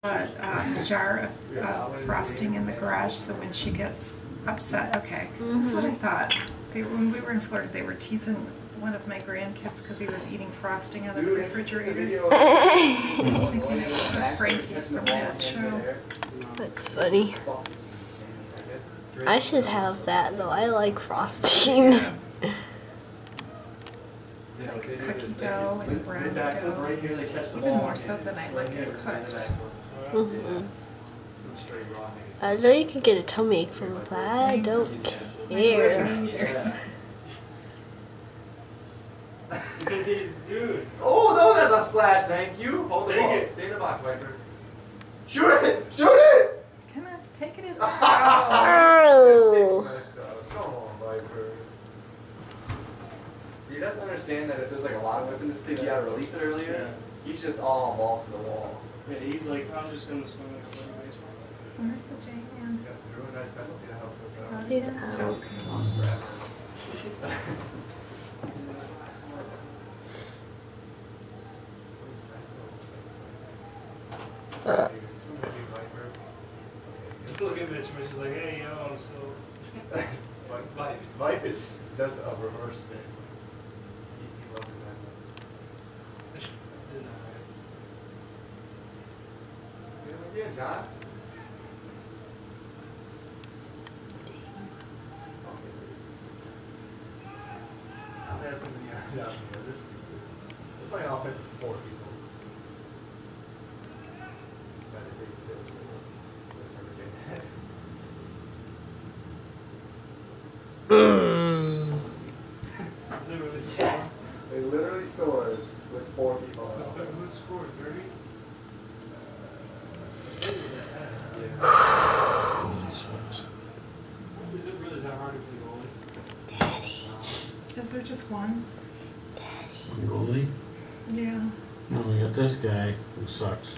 A jar of frosting in the garage, so when she gets upset, okay, that's what I thought. When we were in Florida, they were teasing one of my grandkids because he was eating frosting out of the refrigerator. I was thinking it was Frankie from that show. That's funny. I should have that though. I like frosting. Like cookie dough and brownie dough, even more so than I like it cooked. I know you can get a tummy ache from it, but I don't care. Dude. Oh no, that's a slash, thank you. Hold the ball. Stay in the box, Viper. Shoot it! Shoot it! Come on, take it in. Oh. Come on, Viper. He doesn't understand that if there's like a lot of whip in the stick, you gotta release it earlier. Yeah. He's just all balls to the wall. Yeah, he's like, I'm just gonna swing like a little baseball. Where's the J-Man? Yeah, drew a nice penalty that helps us out. He's out. He's looking at Mitch, Mitch is like, hey, yo, I'm still... Vipe does a reverse spin. He loves it that much. Yeah, John. I've had something down here. Let's play offense with 4 people. But if they still score, they'll never get that. They literally scored with 4 people on offense. Who scored? 30? Is it really that hard to play goalie? Daddy. Is there just one? Daddy. Goalie? Yeah. No, we got this guy who sucks.